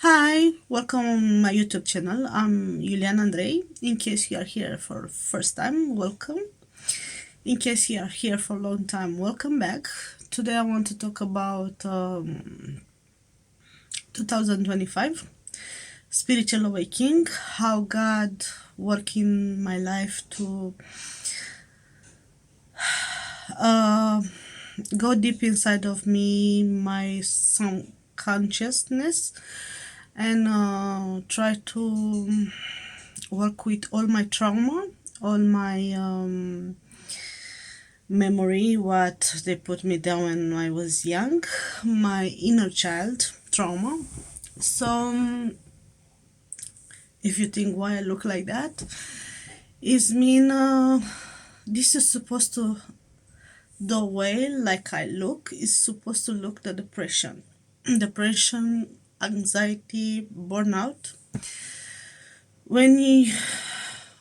Hi, welcome on my YouTube channel. I'm Julian Andrei. In case you are here for first time, welcome. In case you are here for a long time, welcome back. Today I want to talk about 2025 spiritual awakening, how God worked in my life to uh, go deep inside of me, my some consciousness, and try to work with all my trauma, all my memory, what they put me down when I was young, my inner child trauma. So, if you think why I look like that, is mean this is supposed to, the way like I look is supposed to look the depression, depression, anxiety, burnout. When you,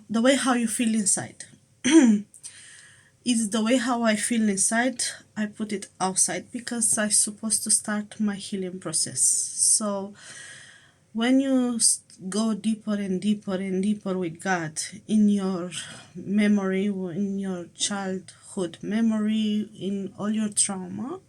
the way how you feel inside. Is the way how I feel inside, I put it outside because I'm supposed to start my healing process. So when you go deeper and deeper and deeper with God in your memory, in your childhood memory, in all your trauma,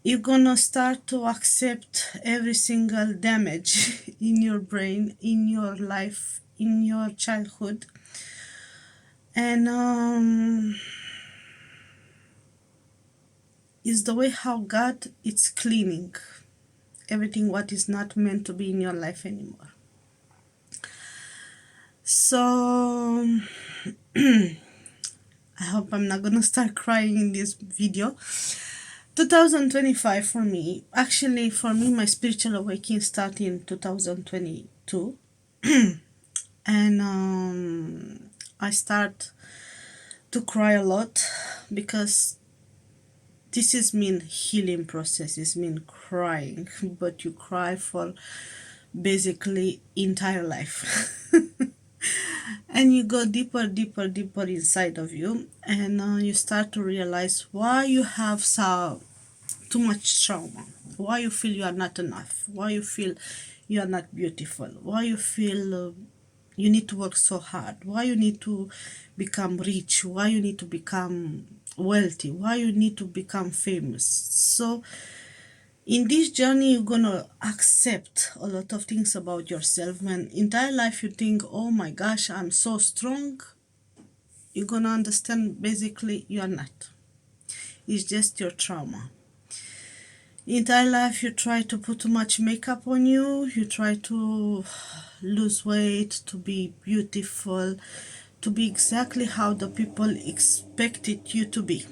you're gonna start to accept every single damage in your brain, in your life, in your childhood. And is the way how God is cleaning everything what is not meant to be in your life anymore. So I hope I'm not gonna start crying in this video. 2025 for me, actually for me my spiritual awakening started in 2022 and I start to cry a lot because this is mean healing process, is mean crying, but you cry for basically entire life. And you go deeper, deeper, deeper inside of you, and you start to realize why you have so too much trauma, why you feel you are not enough, why you feel you are not beautiful, why you feel you need to work so hard, why you need to become rich, why you need to become wealthy, why you need to become famous. So in this journey you're gonna accept a lot of things about yourself. When entire life you think, oh my gosh, I'm so strong, you're gonna understand basically you are not. It's just your trauma. Entire life you try to put too much makeup on you, you try to lose weight, to be beautiful, to be exactly how the people expected you to be.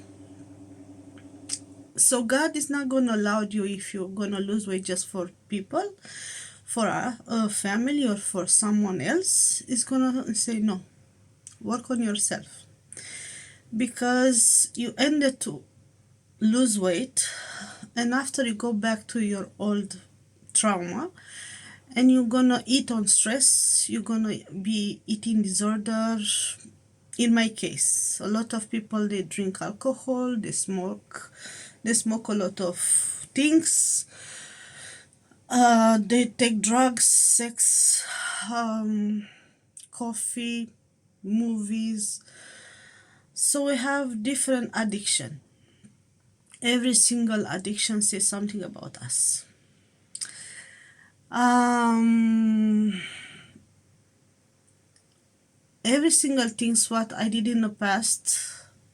So God is not going to allow you, if you're going to lose weight just for people, for a family or for someone else, is going to say no, work on yourself. Because you ended to lose weight, and after you go back to your old trauma, and you're gonna eat on stress, you're gonna be eating disorder. In my case, a lot of people, they drink alcohol, they smoke a lot of things, they take drugs, sex, coffee, movies. So we have different addiction. Every single addiction says something about us. Every single things what I did in the past,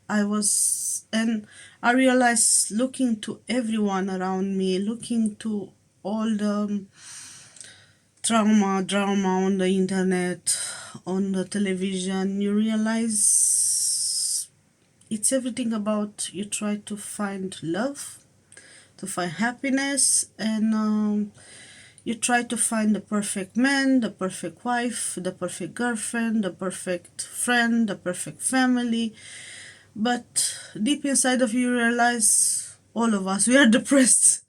and I realized, looking to everyone around me, looking to all the drama on the internet, on the television, you realize it's everything about you try to find love, to find happiness, and you try to find the perfect man, the perfect wife, the perfect girlfriend, the perfect friend, the perfect family. But deep inside of you realize, all of us, we are depressed.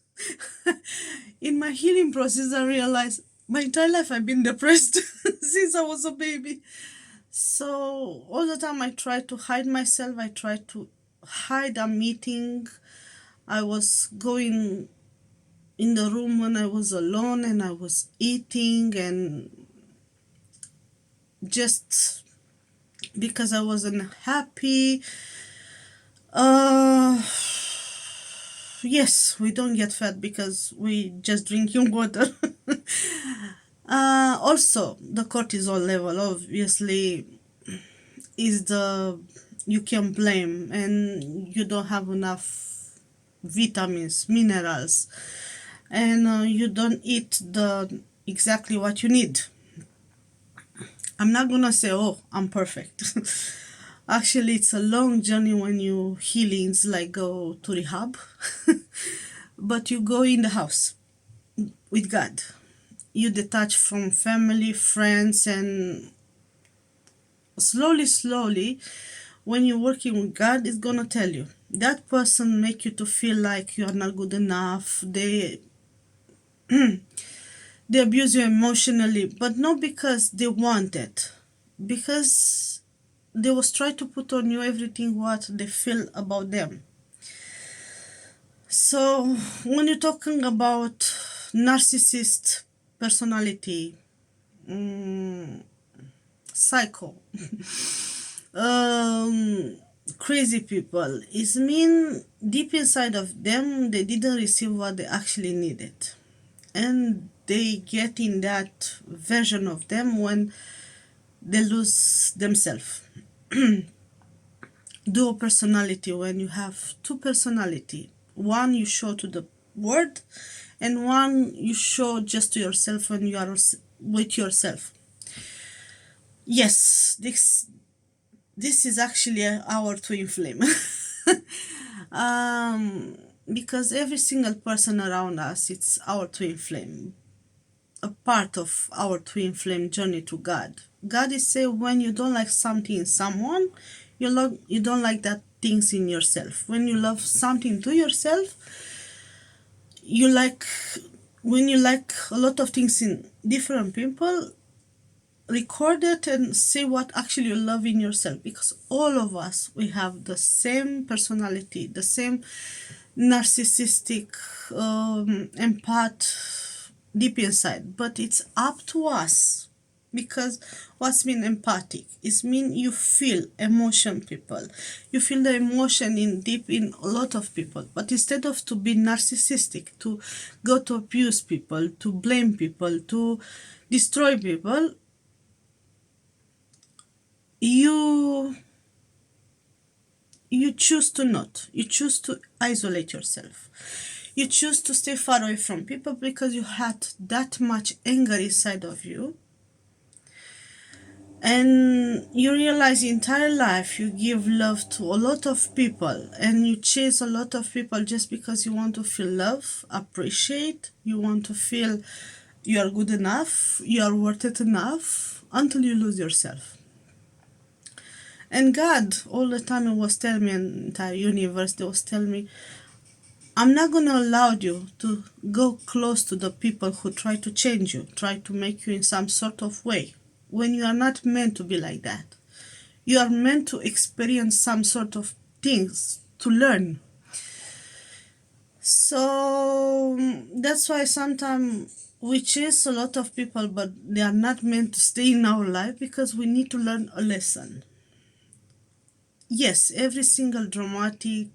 In my healing process, I realized my entire life I've been depressed since I was a baby. So all the time I try to hide myself. I try to hide a meeting. I was going in the room when I was alone and I was eating, and just because I wasn't happy. Uh, yes, we don't get fat because we just drinking water. Also, the cortisol level obviously is the you can blame, and you don't have enough vitamins, minerals, and you don't eat the exactly what you need. I'm not gonna say, oh, I'm perfect. Actually, it's a long journey when you healings like go to rehab, but you go in the house with God. You detach from family, friends, and slowly, slowly, when you're working with God, it's gonna tell you that person make you to feel like you are not good enough. They abuse you emotionally, but not because they want it, because they was try to put on you everything what they feel about them. So when you're talking about narcissist personality, psycho, um, crazy people, is mean deep inside of them they didn't receive what they actually needed, and they get in that version of them when they lose themselves. Dual personality, when you have two personality, one you show to the world and one you show just to yourself when you are with yourself. Yes, this is actually our twin flame. um, because every single person around us, it's our twin flame, a part of our twin flame journey to God. God is saying when you don't like something in someone, you don't like that things in yourself. When you love something to yourself, you like, when you like a lot of things in different people, record it and say what actually you love in yourself, because all of us, we have the same personality, the same narcissistic empath deep inside, but it's up to us. Because what's mean empathic is mean you feel emotion, people, you feel the emotion in deep in a lot of people, but instead of to be narcissistic, to go to abuse people, to blame people, to destroy people, you you choose to not, you choose to isolate yourself, you choose to stay far away from people because you had that much anger inside of you, and you realize entire life you give love to a lot of people and you chase a lot of people just because you want to feel love, appreciate, you want to feel you are good enough, you are worth it enough, until you lose yourself. And God all the time was telling me, and the entire universe, they was telling me, I'm not going to allow you to go close to the people who try to change you, try to make you in some sort of way, when you are not meant to be like that. You are meant to experience some sort of things, to learn. So that's why sometimes we chase a lot of people, but they are not meant to stay in our life, because we need to learn a lesson. Yes, every single dramatic,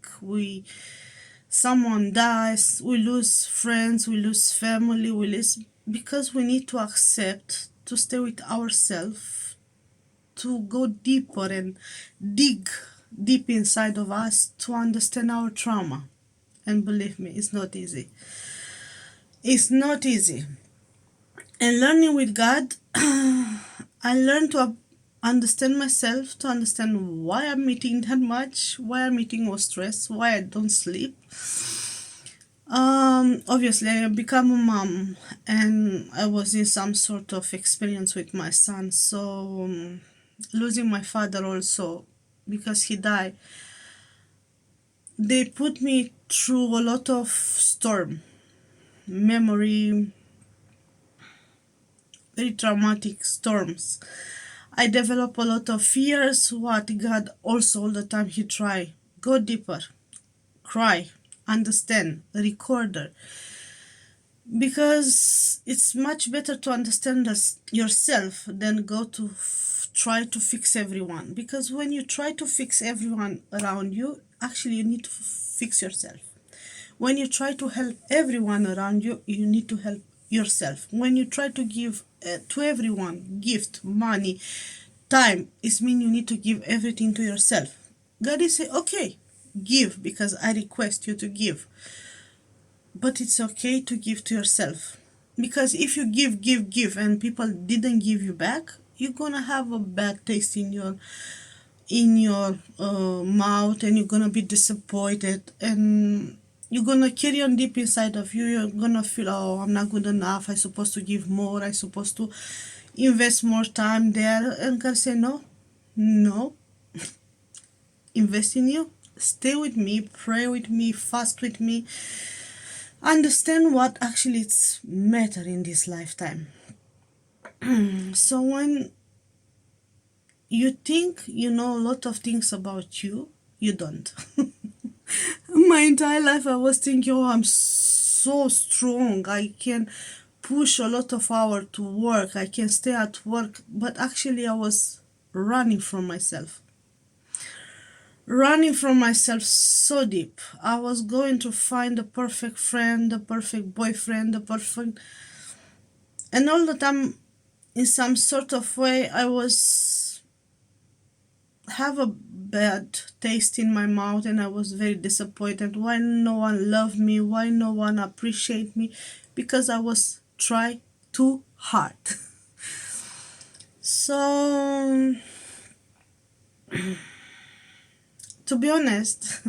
someone dies, we lose friends, we lose family, we lose, because we need to accept to stay with ourselves, to go deeper and dig deep inside of us to understand our trauma. And believe me, it's not easy. It's not easy. And learning with God, I learned to understand myself, to understand why I'm eating that much, why I'm eating more stress, why I don't sleep. Obviously, I become a mom, and I was in some sort of experience with my son. So, losing my father also, because he died, they put me through a lot of storm, memory, very traumatic storms. I develop a lot of fears. What God also all the time He try go deeper, cry, understand, recorder. because it's much better to understand yourself than go to try to fix everyone. Because when you try to fix everyone around you, actually you need to fix yourself. When you try to help everyone around you, you need to help yourself. When you try to give to everyone gift, money, time, it means you need to give everything to yourself. God is say, okay, give, because I request you to give. But it's okay to give to yourself, because if you give and people didn't give you back, you're gonna have a bad taste in your mouth, and you're gonna be disappointed, and you're gonna carry on deep inside of you. You're gonna feel, oh, I'm not good enough, I'm supposed to give more, I'm supposed to invest more time there. And God say, no, no, invest in you, stay with me, pray with me, fast with me, understand what actually it's matter in this lifetime. So when you think you know a lot of things about you, you don't. My entire life I was thinking, oh, I'm so strong, I can push a lot of hours to work, I can stay at work. But actually I was running from myself, so deep. I was going to find the perfect friend, the perfect boyfriend, the perfect, and all the time in some sort of way I was have a bad taste in my mouth, and I was very disappointed. Why no one loved me? Why no one appreciate me? Because I was try too hard. So to be honest,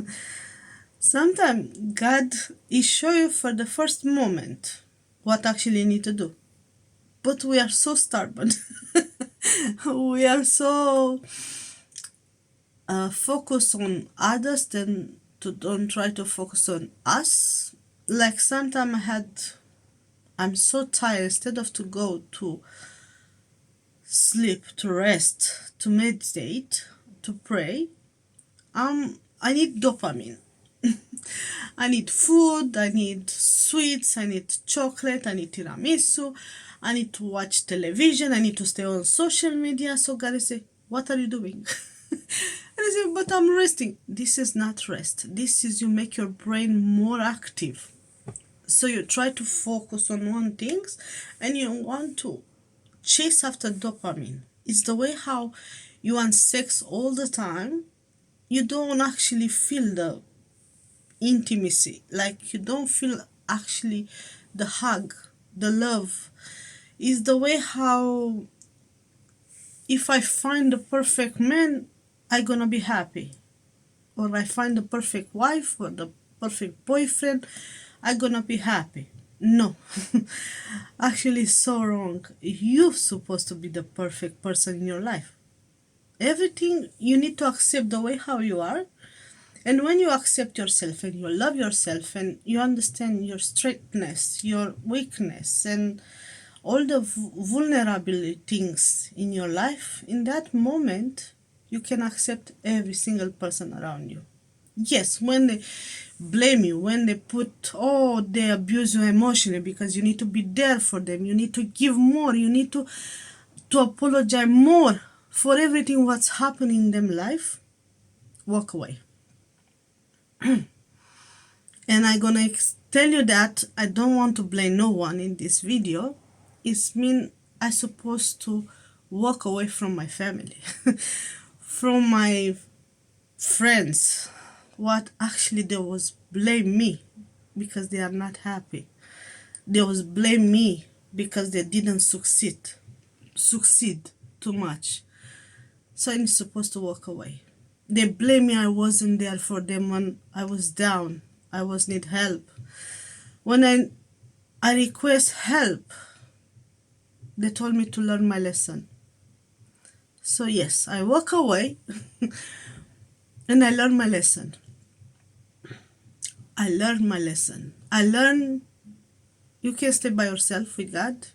sometimes God is show you for the first moment what actually you need to do. But we are so stubborn. We are so focus on others than to don't try to focus on us. Like sometimes I'm so tired, instead of to go to sleep, to rest, to meditate, to pray, I need dopamine. I need food, I need sweets, I need chocolate, I need tiramisu, I need to watch television, I need to stay on social media. So God is say, what are you doing? And I say, but I'm resting. This is not rest. This is you make your brain more active. So you try to focus on one things, and you want to chase after dopamine. It's the way how you want sex all the time. You don't actually feel the intimacy, like you don't feel actually the hug, the love. Is the way how if I find the perfect man, I gonna be happy, or I find the perfect wife or the perfect boyfriend, I gonna be happy. No. Actually so wrong. You're supposed to be the perfect person in your life. Everything you need to accept the way how you are. And when you accept yourself and you love yourself and you understand your strengthness, your weakness, and all the vulnerable things in your life, in that moment, you can accept every single person around you. Yes, when they blame you, when they put, oh, they abuse you emotionally, because you need to be there for them, you need to give more, you need to apologize more for everything what's happening in them life, walk away. And I'm gonna tell you that I don't want to blame no one in this video. It's mean I supposed to walk away from my family, from my friends. What actually they was blame me because they are not happy. They was blame me because they didn't succeed too much. So I'm supposed to walk away. They blame me I wasn't there for them when I was down. I was need help. When I request help, they told me to learn my lesson. So yes, I walk away and I learn my lesson. I learned my lesson. I learned you can stay by yourself with God.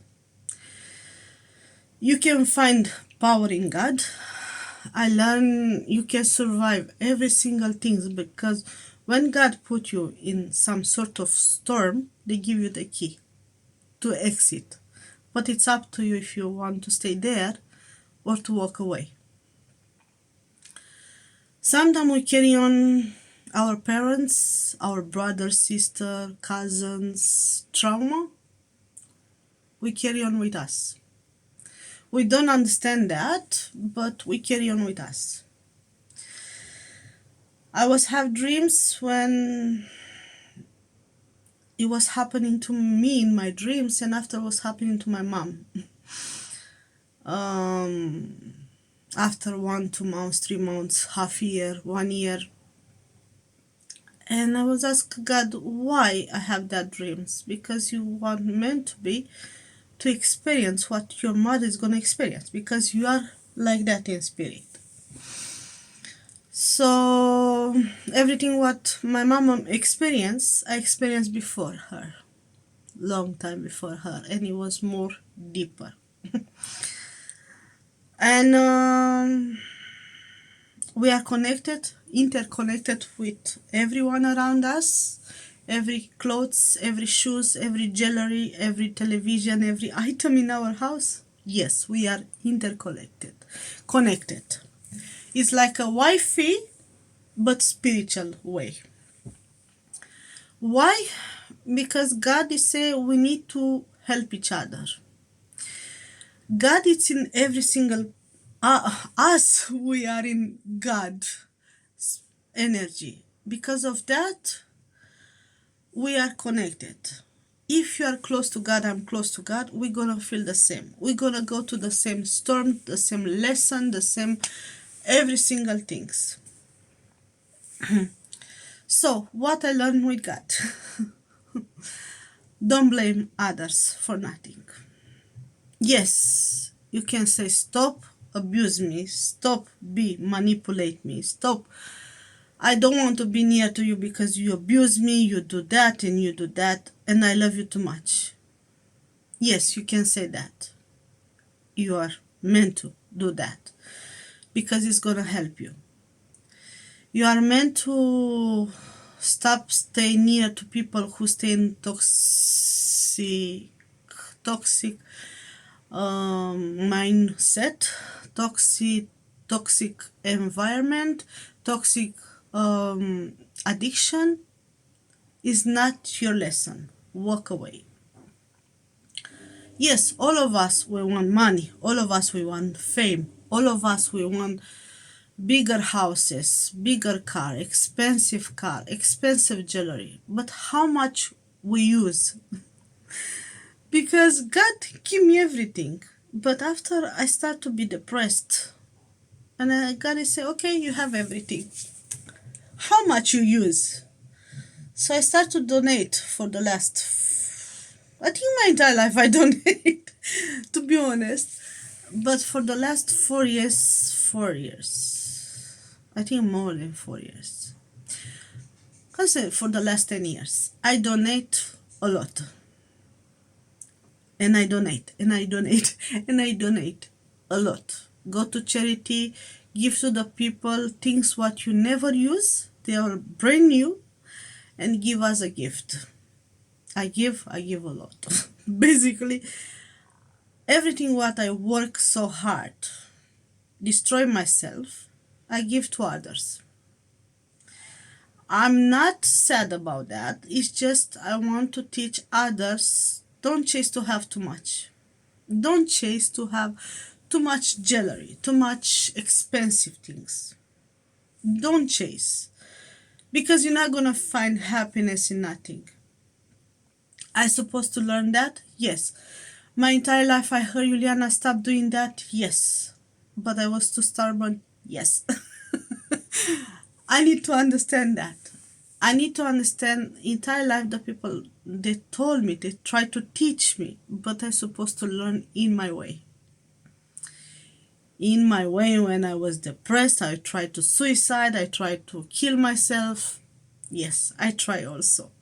You can find power in God. I learned you can survive every single thing, because when God put you in some sort of storm, they give you the key. to exit. But it's up to you if you want to stay there or to walk away. Sometimes we carry on our parents, our brother, sister, cousins, trauma. We carry on with us. We don't understand that, but we carry on with us. I was have dreams when it was happening to me in my dreams, and after it was happening to my mom. After 1, 2 months, 3 months, half year, 1 year. And I was asking God why I have that dreams. Because you are meant to be to experience what your mother is going to experience. Because you are like that in spirit. So everything what my mom experienced, I experienced before her. Long time before her. And it was more deeper. And we are connected, interconnected with everyone around us. Every clothes, every shoes, every jewelry, every television, every item in our house. Yes, we are interconnected. Connected. It's like a Wi-Fi, but spiritual way. Why? Because God is saying we need to help each other. God is in every single us. We are in God's energy. Because of that, we are connected. If you are close to God, I'm close to God, we're gonna feel the same. We're gonna go to the same storm, the same lesson, the same every single things. So what I learned with God. Don't blame others for nothing. Yes, you can say stop abuse me, stop manipulate me, stop. I don't want to be near to you because you abuse me, you do that and you do that, and I love you too much. Yes, you can say that. You are meant to do that because it's going to help you. You are meant to stop staying near to people who stay in toxic mindset, toxic environment, toxic addiction. Is not your lesson. Walk away. Yes, all of us we want money, all of us we want fame, all of us we want bigger houses, bigger car, expensive jewelry. But how much we use? Because God give me everything. But after I start to be depressed, and God is say, okay, you have everything. How much you use? So I start to donate for the last, I think my entire life I donate, to be honest. But for the last 4 years, I think more than 4 years. Because for the last 10 years, I donate a lot. And I donate, and I donate, and I donate a lot. Go to charity, give to the people things what you never use. They are brand new, and give us a gift. I give a lot. Basically, everything what I work so hard, destroy myself, I give to others. I'm not sad about that. It's just I want to teach others, don't chase to have too much. Don't chase to have too much jewelry, too much expensive things. Don't chase. Because you're not going to find happiness in nothing. I supposed to learn that? Yes. My entire life I heard, Juliana, stop doing that? Yes. But I was too stubborn? Yes. I need to understand that. I need to understand entire life the people, they told me, they tried to teach me, but I supposed to learn in my way. In my way, when I was depressed, I tried to suicide, I tried to kill myself. Yes, I try also.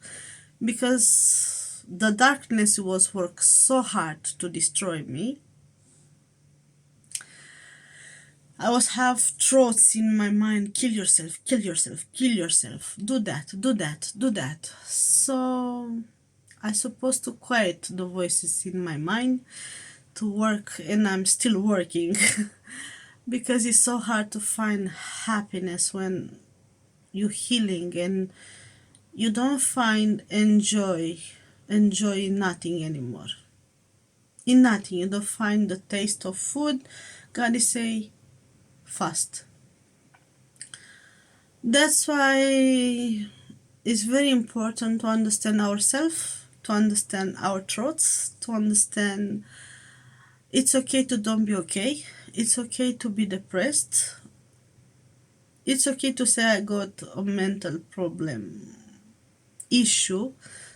Because the darkness was work so hard to destroy me. I was have thoughts in my mind, kill yourself, kill yourself, kill yourself, do that, do that, do that. So I supposed to quiet the voices in my mind to work, and I'm still working because it's so hard to find happiness when you're healing and you don't find enjoy in nothing anymore. In nothing, you don't find the taste of food. God is say fast. That's why it's very important to understand ourselves, to understand our thoughts, to understand it's okay to don't be okay. It's okay to be depressed. It's okay to say I got a mental problem issue,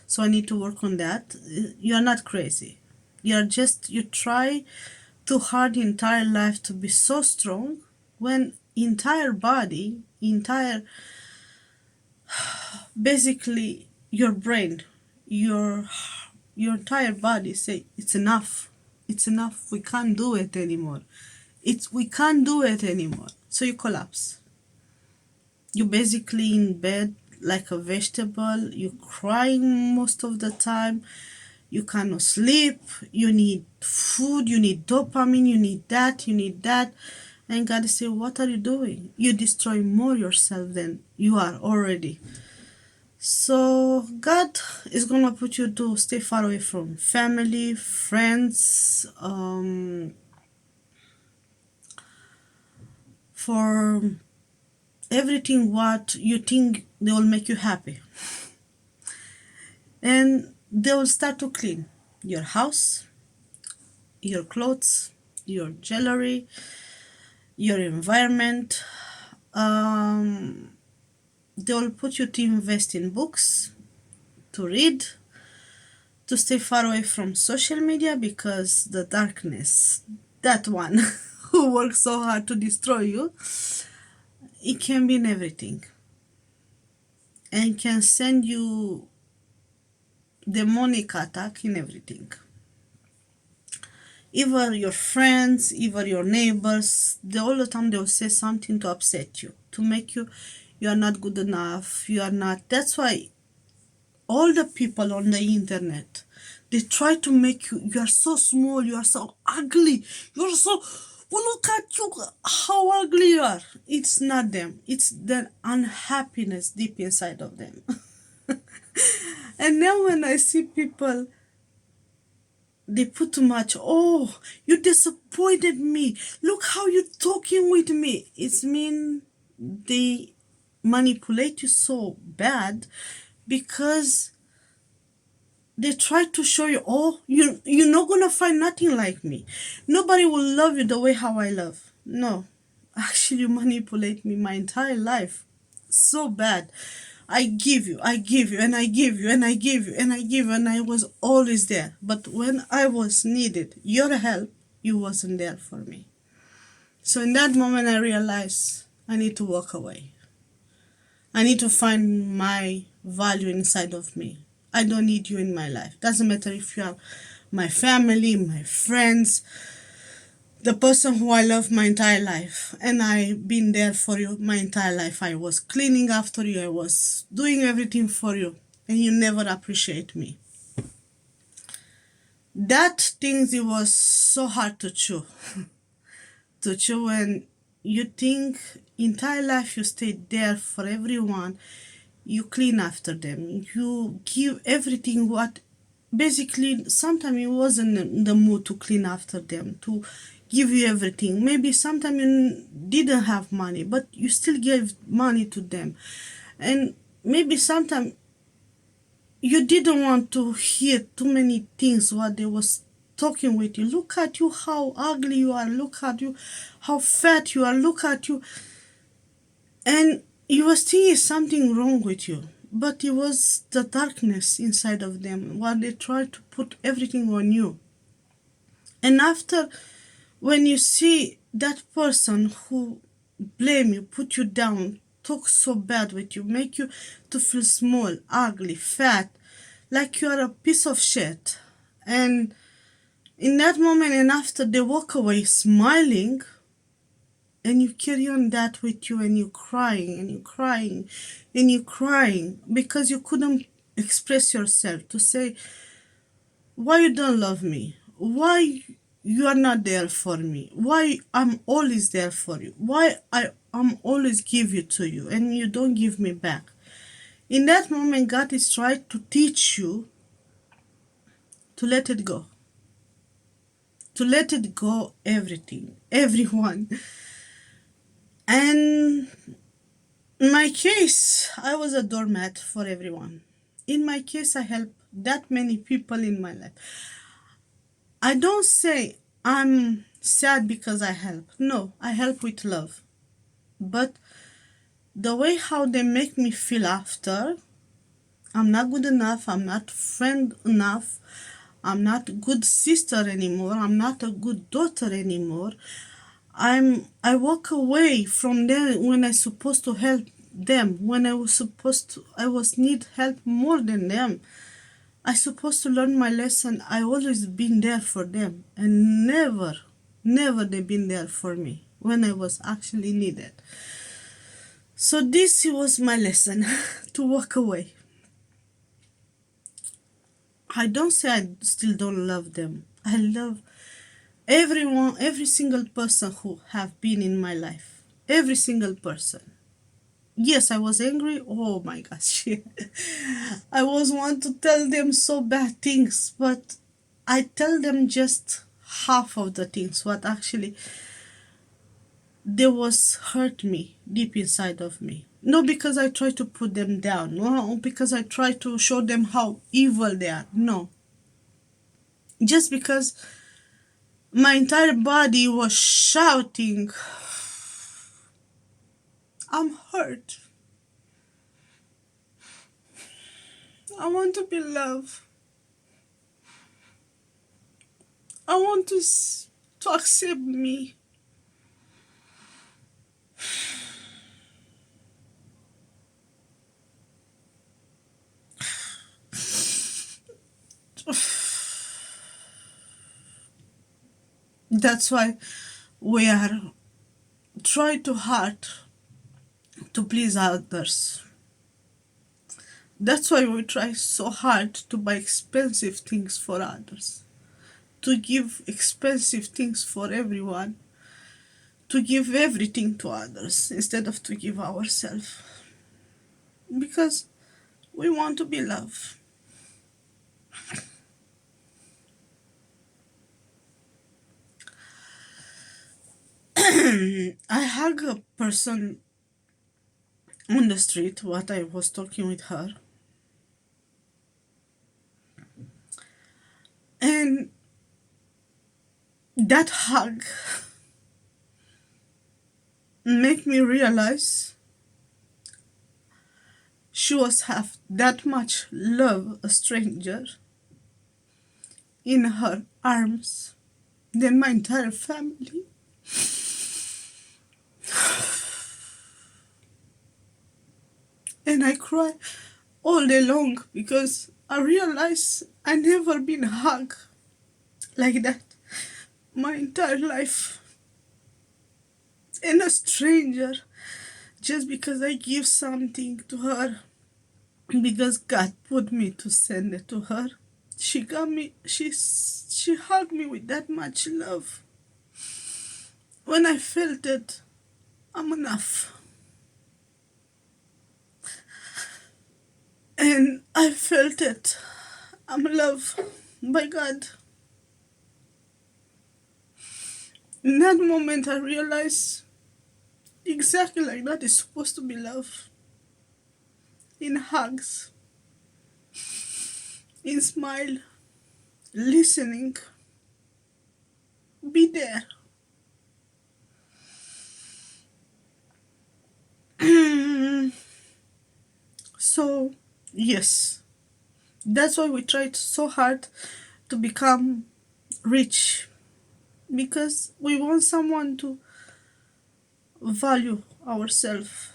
so I need to work on that. You're not crazy. You try too hard entire life to be so strong when entire body, entire basically your brain, your your entire body say it's enough. It's enough. We can't do it anymore. We can't do it anymore. So you collapse. You're basically in bed like a vegetable. You're crying most of the time. You cannot sleep. You need food. You need dopamine. You need that. You need that. And God say, what are you doing? You destroy more yourself than you are already. So God is gonna put you to stay far away from family, friends, for everything what you think they will make you happy. And they will start to clean your house, your clothes, your jewelry, your environment. They will put you to invest in books, to read, to stay far away from social media because the darkness, that one who works so hard to destroy you, it can be in everything and can send you demonic attack in everything. Either your friends, either your neighbors, all the time they will say something to upset you, to make you are not good enough, you are not. That's why all the people on the internet, they try to make you are so small, you are so ugly, you're so, well, look at you, how ugly you are. It's not them, it's the unhappiness deep inside of them. And now when I see people, they put too much, oh, you disappointed me, look how you talking with me. It's mean they manipulate you so bad because they try to show you, oh, you're not gonna find nothing like me, nobody will love you the way how I love. No, actually you manipulate me my entire life so bad. I give you, and I give you, and I give you, and I give you, and I was always there. But when I was needed your help, you wasn't there for me. So in that moment I realized I need to walk away. I need to find my value inside of me. I don't need you in my life. Doesn't matter if you are my family, my friends, the person who I love my entire life. And I've been there for you my entire life. I was cleaning after you. I was doing everything for you. And you never appreciate me. That thing, it was so hard to chew. To chew when you think entire life you stayed there for everyone. You clean after them, you give everything what basically sometimes you wasn't in the mood to clean after them, to give you everything. Maybe sometimes you didn't have money but you still gave money to them, and maybe sometimes you didn't want to hear too many things what they was talking with you. Look at you, how ugly you are, look at you, how fat you are, look at you. And you was thinking something wrong with you, but it was the darkness inside of them while they tried to put everything on you. And after, when you see that person who blame you, put you down, talk so bad with you, make you to feel small, ugly, fat, like you are a piece of shit, and in that moment and after they walk away smiling, and you carry on that with you, and you're crying and you're crying and you're crying because you couldn't express yourself, to say why you don't love me, why you are not there for me, why I'm always there for you, why I'm always give you to you and you don't give me back. In that moment, God is trying to teach you to let it go, to let it go, everything, everyone. And in my case, I was a doormat for everyone. In my case, I helped that many people in my life. I don't say I'm sad because I help. No, I help with love. But the way how they make me feel after, I'm not good enough, I'm not friend enough, I'm not a good sister anymore, I'm not a good daughter anymore. I walk away from them when I supposed to help them, when I was need help more than them. I supposed to learn my lesson. I always been there for them, and never they been there for me when I was actually needed. So this was my lesson to walk away. I don't say I still don't love them. I love everyone, every single person who have been in my life. Every single person. Yes, I was angry. Oh my gosh. I was want to tell them so bad things, but I tell them just half of the things what actually they was hurt me deep inside of me. Not because I try to put them down, no, because I try to show them how evil they are. No. Just because my entire body was shouting, I'm hurt. I want to be loved. I want to accept me. That's why we are try too hard to please others. That's why we try so hard to buy expensive things for others, to give expensive things for everyone, to give everything to others instead of to give ourselves. Because we want to be loved. I hug a person on the street, what I was talking with her, and that hug made me realize she was have that much love a stranger in her arms than my entire family. And I cry all day long because I realize I never been hugged like that my entire life. And a stranger, just because I give something to her, because God put me to send it to her, she got me, she hugged me with that much love. When I felt it, I'm enough. And I felt it. I'm loved by God. In that moment, I realized exactly like that is supposed to be love. In hugs, in smile, listening, be there. So, yes, that's why we tried so hard to become rich, because we want someone to value ourselves.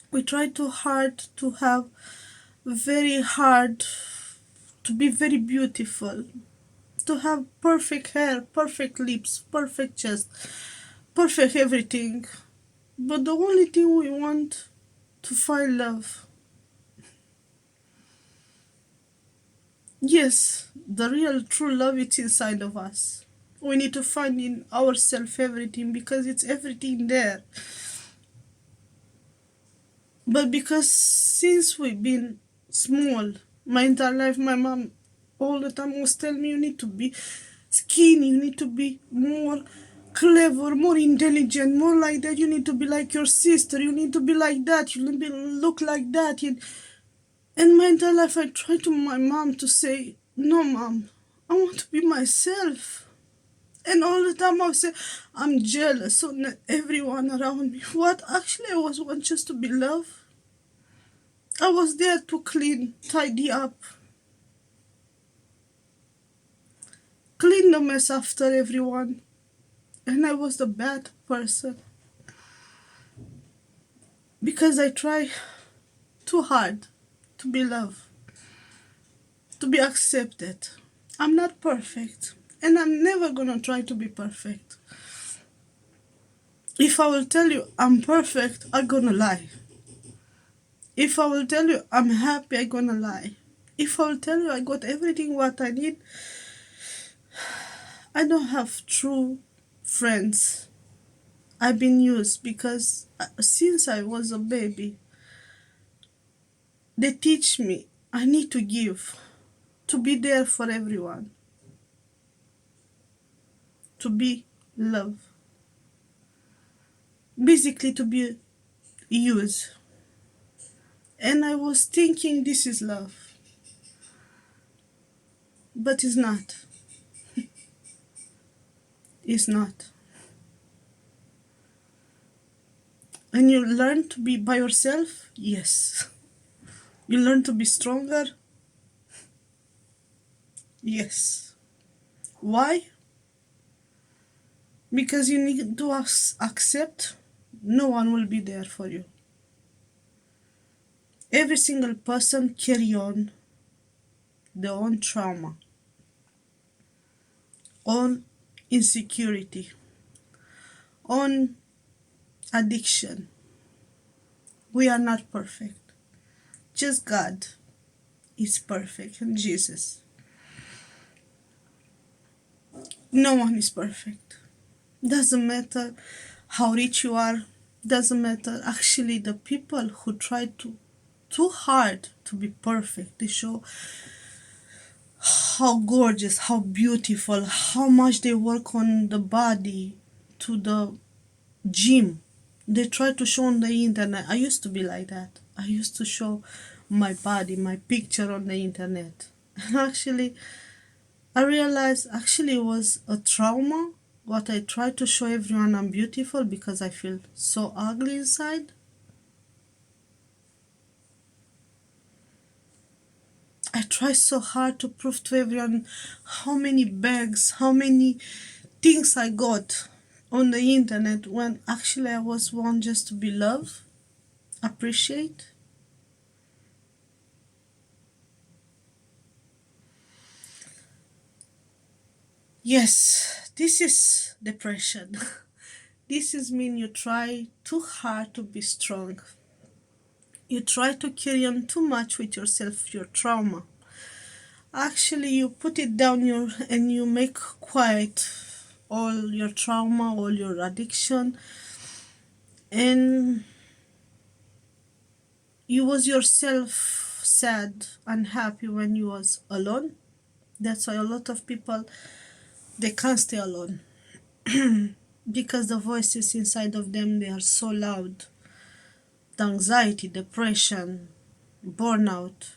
We try too hard to have very hard to be very beautiful, to have perfect hair, perfect lips, perfect chest, perfect everything. But the only thing we want to find love. Yes, the real true love is inside of us. We need to find in ourselves everything because it's everything there. But because since we've been small, my entire life, my mom all the time was telling me you need to be skinny, you need to be more clever, more intelligent, more like that. You need to be like your sister. You need to be like that. You need to look like that. And my entire life, I tried to my mom to say, "No, mom, I want to be myself." And all the time I would say, "I'm jealous on everyone around me." What actually I was want just to be loved. I was there to clean, tidy up, clean the mess after everyone. And I was the bad person because I try too hard to be loved, to be accepted. I'm not perfect, and I'm never gonna try to be perfect. If I will tell you I'm perfect, I'm gonna lie. If I will tell you I'm happy, I'm gonna lie. If I will tell you I got everything what I need, I don't have true friends. I've been used because since I was a baby, they teach me I need to give, to be there for everyone, to be love, basically to be used. And I was thinking this is love, but it's not. It's not. And you learn to be by yourself, yes. You learn to be stronger, yes. Why? Because you need to accept no one will be there for you. Every single person carry on their own trauma, own insecurity, own addiction. We are not perfect. Just God is perfect and Jesus. No one is perfect. Doesn't matter how rich you are. Doesn't matter. Actually, the people who try too hard to be perfect, they show how gorgeous, how beautiful, how much they work on the body to the gym. They try to show on the internet. I used to be like that. I used to show my body, my picture on the internet. And actually, I realized actually it was a trauma. What I try to show everyone I'm beautiful because I feel so ugly inside. I try so hard to prove to everyone how many bags, how many things I got on the internet when actually I was one just to be loved, appreciate. Yes, this is depression. This is mean you try too hard to be strong. You try to carry on too much with yourself, your trauma. Actually, you put it down your and you make quiet all your trauma, all your addiction, and you was yourself sad, unhappy when you was alone. That's why a lot of people they can't stay alone because the voices inside of them they are so loud. The anxiety, depression, burnout.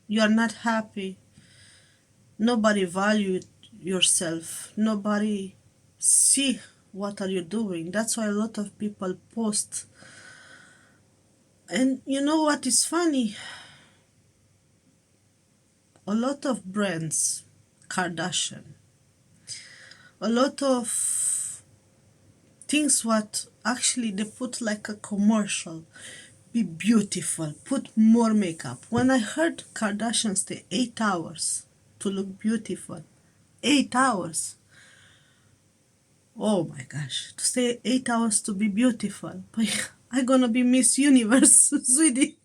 You are not happy. Nobody valued yourself. Nobody see what are you doing. That's why a lot of people post. And you know what is funny? A lot of brands, Kardashian, a lot of things what actually they put like a commercial. Be beautiful, put more makeup. When I heard Kardashians stay 8 hours to look beautiful, 8 hours. Oh my gosh, to stay 8 hours to be beautiful. But I'm gonna be Miss Universe, sweetie.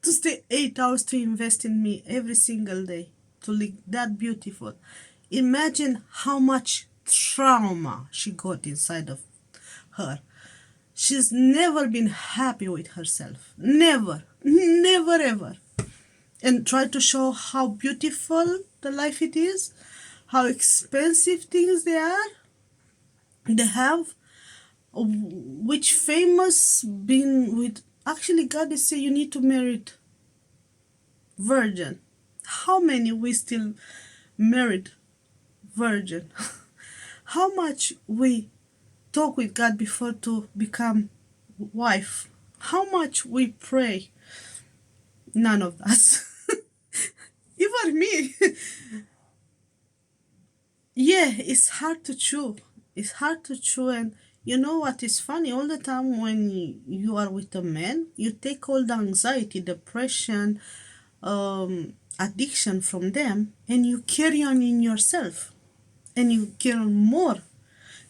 To stay 8 hours to invest in me every single day. to look that beautiful. Imagine how much trauma she got inside of her. She's never been happy with herself. Never. Never ever. And try to show how beautiful the life it is, how expensive things they have, which famous been with. Actually, God is say you need to marry virgin. How many we still married virgin? How much we talk with God before to become wife? How much we pray? None of us. Even me. Yeah, it's hard to chew. It's hard to chew. And you know what is funny? All the time when you are with a man, you take all the anxiety, depression, addiction from them, and you carry on in yourself. And you carry on more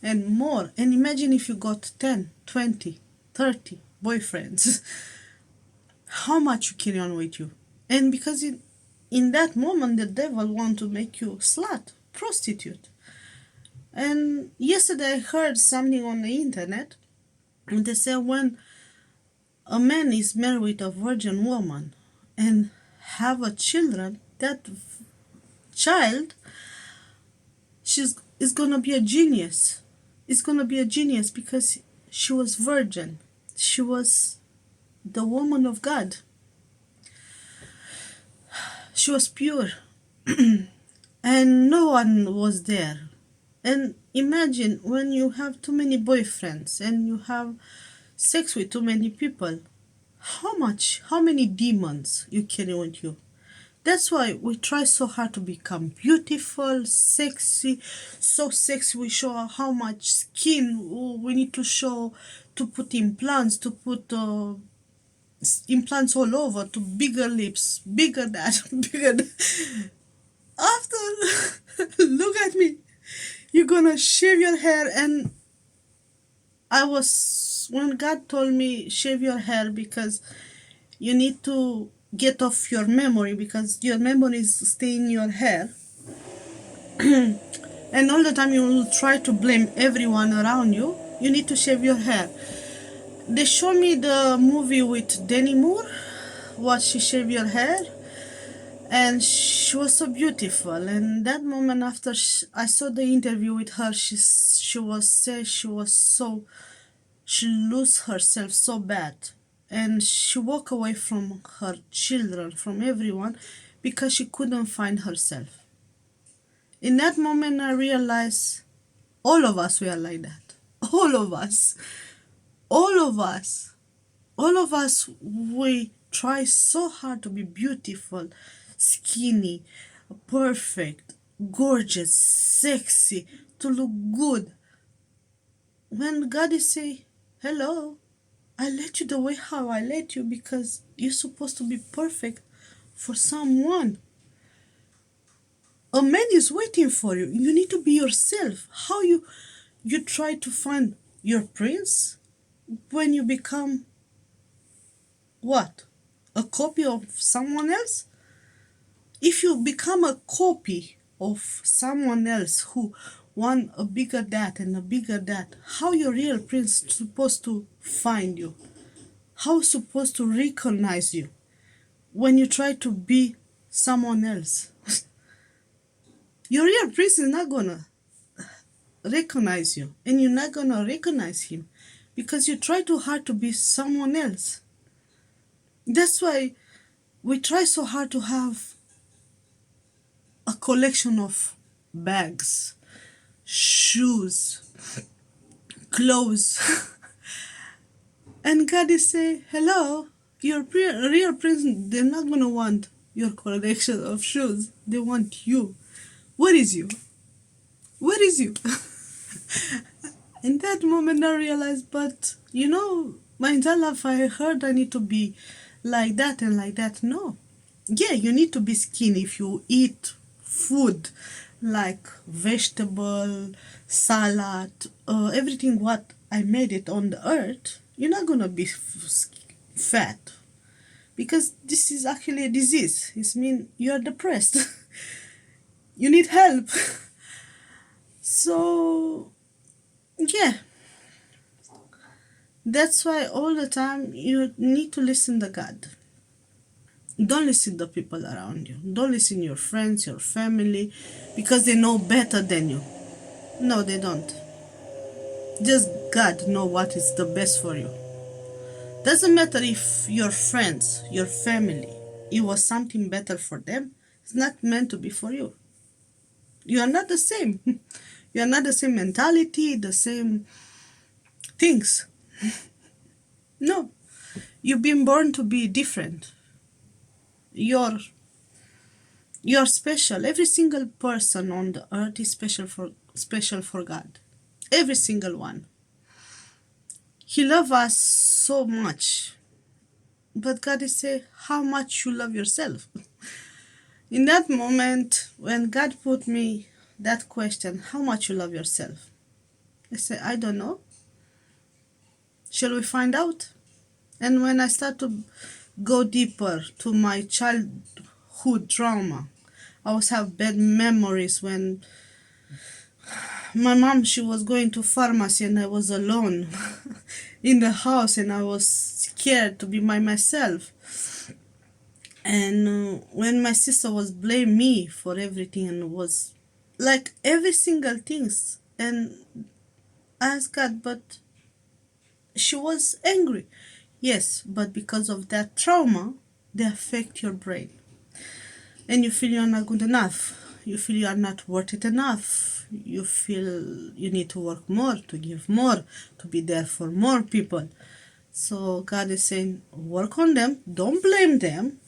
and more. And imagine if you got 10, 20, 30 boyfriends. How much you carry on with you. And because in that moment, the devil want to make you slut, prostitute. And yesterday I heard something on the internet, and they said when a man is married with a virgin woman and have a children, that child is gonna be a genius. It's gonna be a genius because she was virgin. She was the woman of God. She was pure. And no one was there. And imagine when you have too many boyfriends and you have sex with too many people, how many demons you carry with you. That's why we try so hard to become beautiful, sexy, so sexy. We show how much skin we need to show, to put implants, to put implants all over, to bigger lips, bigger that, bigger that. After, look at me. You're gonna shave your hair. And when God told me shave your hair because you need to get off your memory, because your memory is staying in your hair. And all the time you will try to blame everyone around you. You need to shave your hair. They showed me the movie with Demi Moore, what she shaved her hair, and she was so beautiful. And that moment after I saw the interview with her, she lose herself so bad, and she walked away from her children, from everyone, because she couldn't find herself. In that moment I realized all of us were like that. All of us. All of us. All of us, we try so hard to be beautiful, skinny, perfect, gorgeous, sexy, to look good. When God is say, hello, I let you the way how I let you because you're supposed to be perfect for someone. A man is waiting for you. You need to be yourself. How you try to find your prince when you become what? A copy of someone else? If you become a copy of someone else who want a bigger that and a bigger that, how your real prince supposed to find you? How supposed to recognize you when you try to be someone else? Your real prince is not gonna recognize you, and you're not gonna recognize him because you try too hard to be someone else. That's why we try so hard to have a collection of bags, shoes, clothes. And God is saying, hello, your real prince, they're not going to want your collection of shoes. They want you. Where is you? Where is you? In that moment I realized, but my entire life I heard I need to be like that and like that. No. Yeah, you need to be skinny if you eat food like vegetable, salad, everything what I made it on the earth. You're not gonna be fat because this is actually a disease. It means you're depressed. You need help. So, yeah, that's why all the time you need to listen to God. Don't listen to people around you. Don't listen to your friends, your family, because they know better than you. No, they don't. Just God know what is the best for you. Doesn't matter if your friends, your family, it was something better for them. It's not meant to be for you. You are not the same. You are not the same mentality, the same things. No. You've been born to be different. You're you're special. Every single person on the earth is special for God. Every single one. He loves us so much. But God is saying how much you love yourself. In that moment, when God put me that question, how much you love yourself? I said, I don't know. Shall we find out? And when I start to go deeper to my childhood trauma, I always have bad memories when my mom, she was going to pharmacy and I was alone in the house and I was scared to be by myself. And when my sister was blame me for everything and was like every single things, and I asked God, but she was angry. Yes, but because of that trauma, they affect your brain. And you feel you're not good enough. You feel you are not worth it enough. You feel you need to work more, to give more, to be there for more people. So God is saying, work on them. Don't blame them.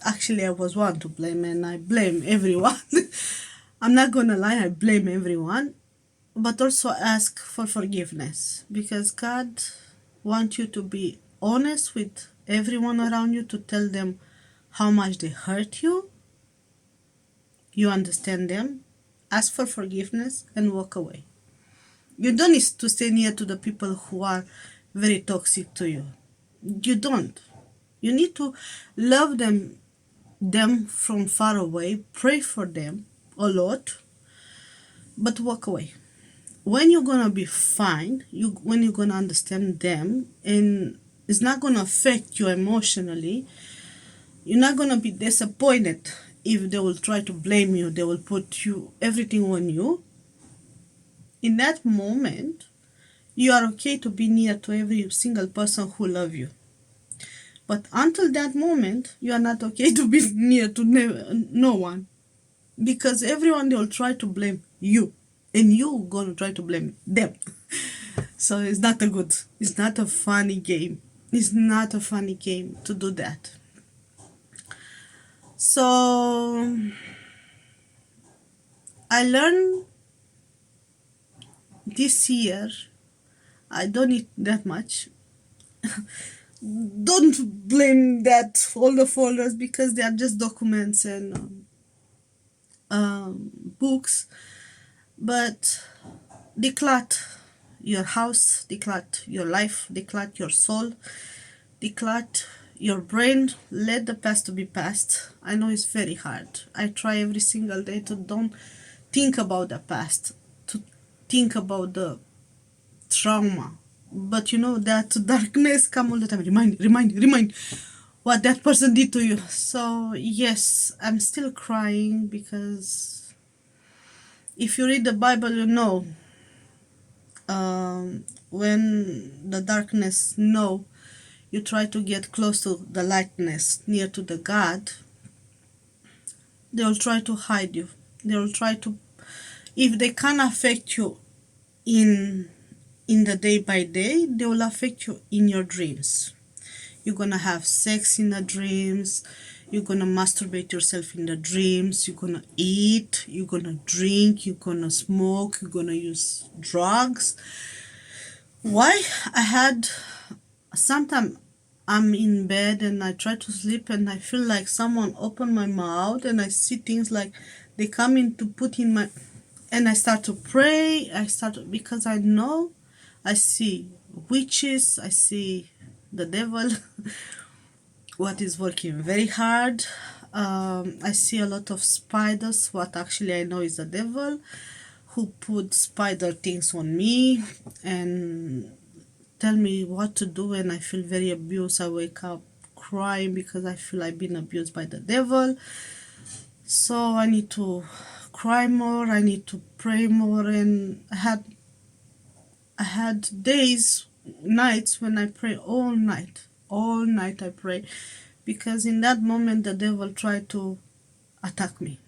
Actually, I was one to blame, and I blame everyone. I'm not gonna lie, I blame everyone. But also ask for forgiveness, because God wants you to be honest with everyone around you, to tell them how much they hurt you. You understand them, ask for forgiveness, and walk away. You don't need to stay near to the people who are very toxic to you. You don't. You need to love them from far away, pray for them a lot, but walk away. When you're gonna be fine, when you're gonna understand them, and it's not gonna affect you emotionally, you're not gonna be disappointed if they will try to blame you, they will put you everything on you. In that moment, you are okay to be near to every single person who love you. But until that moment, you are not okay to be near to no one. Because everyone, they will try to blame you. And you gonna try to blame them. So it's not a funny game. It's not a funny game to do that. So I learned this year, I don't need that much. Don't blame that all the folders, because they are just documents and books. But declutter your house, declutter your life, declutter your soul, declutter your brain. Let the past be past. I know it's very hard. I try every single day to don't think about the past, to think about the trauma. But you know that darkness come all the time. Remind what that person did to you. So yes, I'm still crying, because if you read the Bible, you know, when the darkness know you try to get close to the lightness, near to the God, they will try to hide you. They will try to, if they can't affect you in the day by day, they will affect you in your dreams. You're gonna have sex in the dreams, you're gonna masturbate yourself in the dreams, you're gonna eat, you're gonna drink, you're gonna smoke, you're gonna use drugs. Why? I had sometimes, I'm in bed and I try to sleep and I feel like someone opened my mouth and I see things like they come in to put in my, and I start to pray. Because I know I see witches, I see the devil what is working very hard. I see a lot of spiders, what actually I know is the devil, who put spider things on me and tell me what to do when I feel very abused. I wake up crying because I feel I've been abused by the devil. So I need to cry more, I need to pray more, and I had days, nights when I pray all night. All night I pray because in that moment the devil tried to attack me.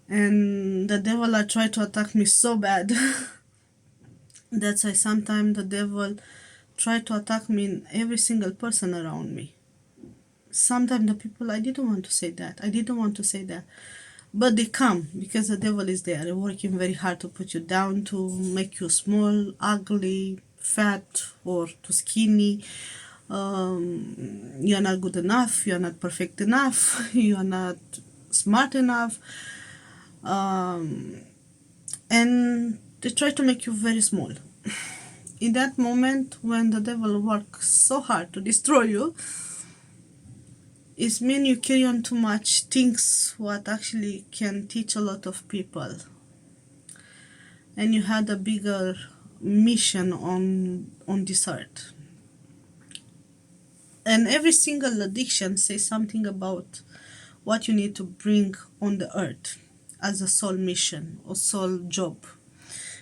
And the devil had tried to attack me so bad. That's why sometimes the devil tried to attack me in every single person around me. Sometimes the people, I didn't want to say that. I didn't want to say that. But they come because the devil is there, working very hard to put you down, to make you small, ugly, fat, or too skinny. You're not good enough, you're not perfect enough, you're not smart enough. And they try to make you very small. In that moment, when the devil works so hard to destroy you, it means you carry on too much things what actually can teach a lot of people. And you had a bigger mission on this earth. And every single addiction says something about what you need to bring on the earth as a soul mission or soul job.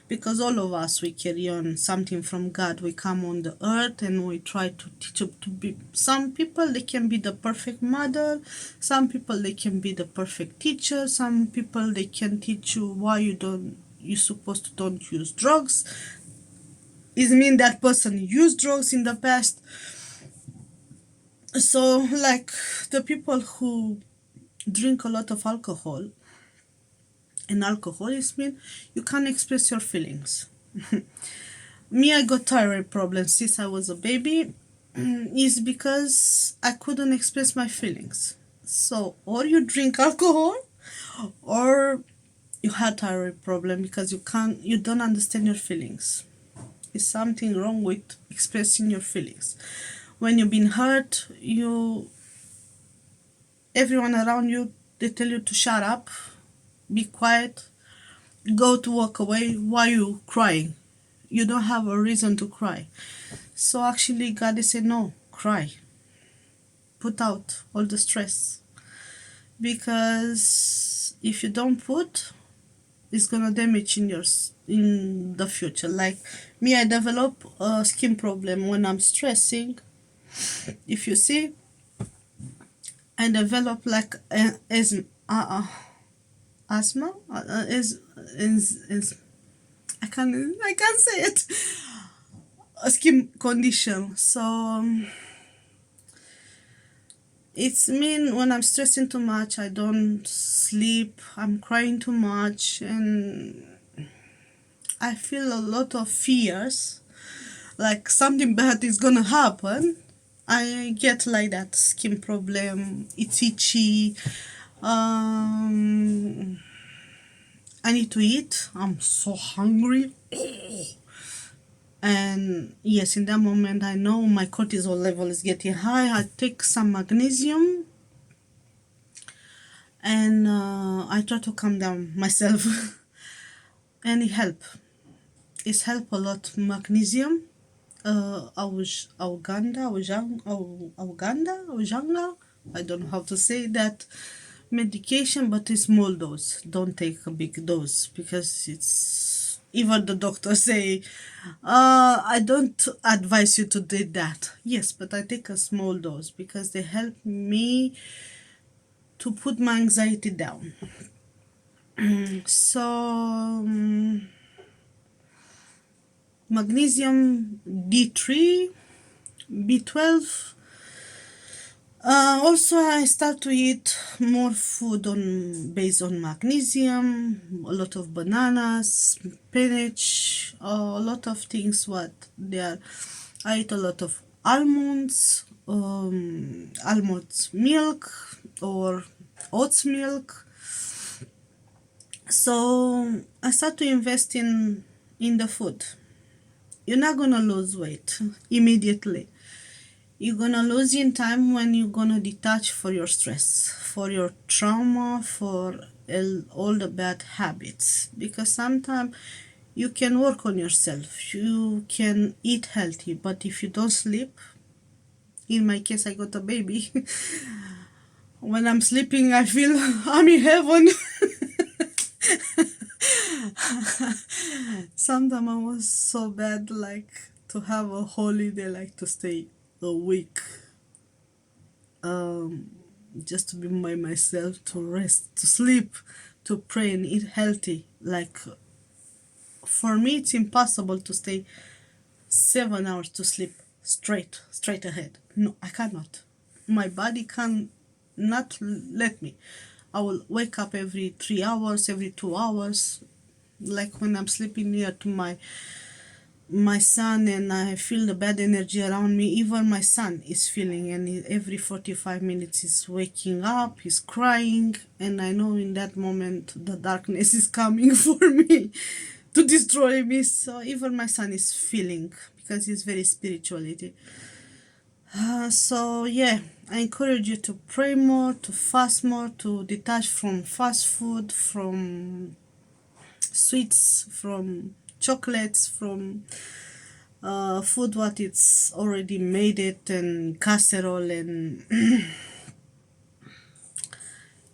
Because all of us, we carry on something from God. We come on the earth and we try to teach up to be. Some people, they can be the perfect mother. Some people, they can be the perfect teacher. Some people, they can teach you why you're supposed to don't use drugs. It mean that person used drugs in the past. So like the people who drink a lot of alcohol, and alcoholism mean you can't express your feelings. Me, I got thyroid problems since I was a baby. Is because I couldn't express my feelings. So or you drink alcohol, or you had thyroid problem because you don't understand your feelings. Is something wrong with expressing your feelings. When you've been hurt, everyone around you, they tell you to shut up, be quiet, go to walk away. Why you crying? You don't have a reason to cry. So actually God is saying, no, cry. Put out all the stress. Because if you don't put, it's gonna damage in the future. Like me, I develop a skin problem when I'm stressing. If you see, I develop like asthma. Is I can't say it. A skin condition. So it's mean when I'm stressing too much, I don't sleep. I'm crying too much, and I feel a lot of fears, like something bad is gonna happen. I get like that skin problem. It's itchy. I need to eat. I'm so hungry. And yes, in that moment, I know my cortisol level is getting high. I take some magnesium and I try to calm down myself. And it help. It's help a lot. Magnesium, Uganda, I don't know how to say that medication, but it's small dose. Don't take a big dose because it's even the doctor say, I don't advise you to do that. Yes, but I take a small dose because they help me to put my anxiety down. So magnesium, D3, B12. Also, I start to eat more food based on magnesium, a lot of bananas, spinach, a lot of things. What they are, I eat a lot of almonds, almond milk or oats milk. So I start to invest in the food. You're not gonna lose weight immediately. You're gonna lose in time when you're gonna detach for your stress, for your trauma, for all the bad habits. Because sometimes you can work on yourself, you can eat healthy, but if you don't sleep, in my case, I got a baby. When I'm sleeping, I feel I'm in heaven. Sometimes I was so bad, like to have a holiday, like to stay a week, um, just to be by myself, to rest, to sleep, to pray and eat healthy. Like for me, it's impossible to stay 7 hours to sleep straight ahead. No, I cannot. My body can not let me. I will wake up every 3 hours, every 2 hours, like when I'm sleeping near to my son and I feel the bad energy around me. Even my son is feeling, and every 45 minutes he's waking up, he's crying, and I know in that moment the darkness is coming for me to destroy me. So even my son is feeling, because he's very spirituality. So yeah, I encourage you to pray more, to fast more, to detach from fast food, from sweets, from chocolates, from food what it's already made it and casserole, and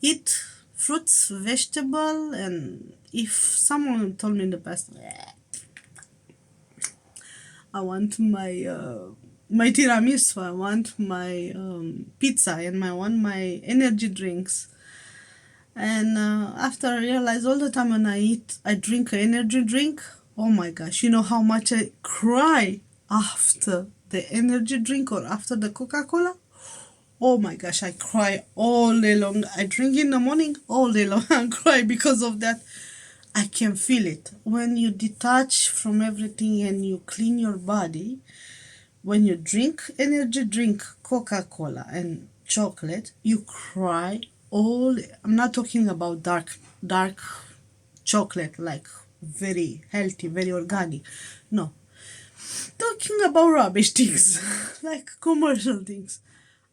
eat fruits, vegetable. And if someone told me in the past, I want my tiramisu, I want my pizza, and I want my energy drinks. And after I realized all the time when I eat, I drink an energy drink. Oh my gosh, you know how much I cry after the energy drink or after the Coca-Cola? Oh my gosh, I cry all day long. I drink in the morning all day long and cry because of that. I can feel it. When you detach from everything and you clean your body, when you drink energy drink, Coca-Cola and chocolate, you cry all. I'm not talking about dark chocolate, like very healthy, very organic. No, talking about rubbish things, like commercial things.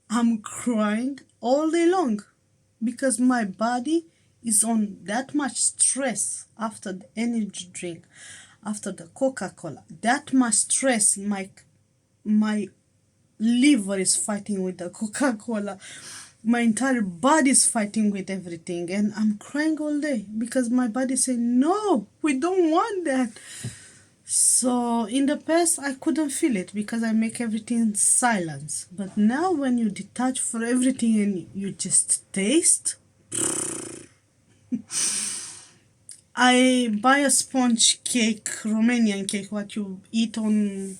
I'm crying all day long because my body is on that much stress after the energy drink, after the Coca-Cola. That much stress, my liver is fighting with the Coca-Cola. My entire body is fighting with everything, and I'm crying all day because my body said, no, we don't want that. So in the past, I couldn't feel it because I make everything in silence. But now when you detach for everything and you just taste, I buy a sponge cake, Romanian cake, what you eat on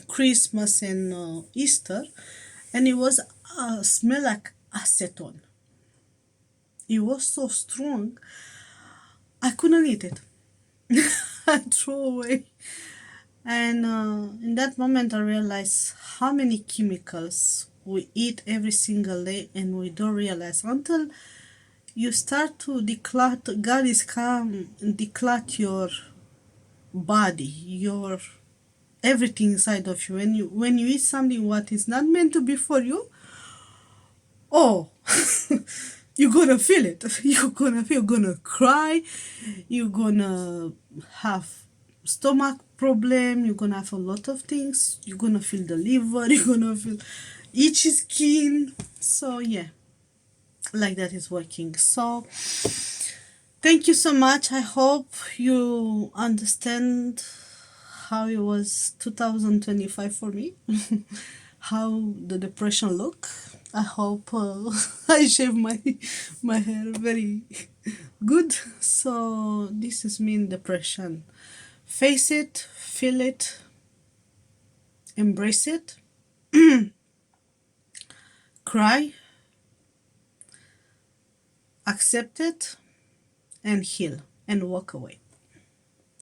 Christmas and Easter, and it was smell like acetone. It was so strong, I couldn't eat it. I threw away. And in that moment, I realized how many chemicals we eat every single day, and we don't realize until you start to declutter. God is come and declutter your body, your everything inside of you. When you eat something what is not meant to be for you, oh, you're gonna feel it. You're gonna cry. You're gonna have stomach problem. You're gonna have a lot of things. You're gonna feel the liver. You're gonna feel itchy skin. So yeah, like that is working. So thank you so much. I hope you understand how it was 2025 for me, how the depression look. I hope I shave my hair very good. So this is me in depression. Face it, feel it, embrace it, cry, accept it, and heal and walk away.